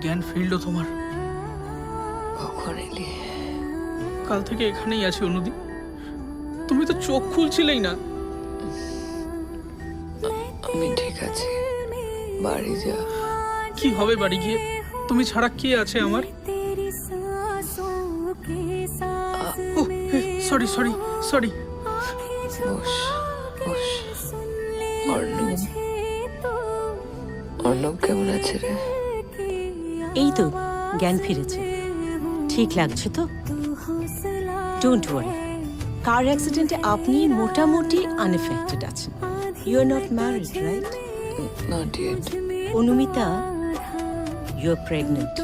জ্ঞান ফিরলো তোমার? কখন এলি? কাল থেকে এখানেই আছি অনুদি। তুমি তো চোখ খুলছিলেই না। আমি ঠিক আছি, বাড়ি যা। কি হবে বাড়ি গিয়ে? তুমি ছাড়া কে আছে আমার? Sorry sorry sorry. Boss boss. Arnab, Arnab কেমন আছে রে? এই তো জ্ঞান ফিরেছে। ঠিক লাগছে তো? ডোন্ট ওয়ারি, কার অ্যাক্সিডেন্টে আপনি মোটামুটি আনএফেক্টেড আছেন। You are not married, right? Not yet. Anumita, you are pregnant.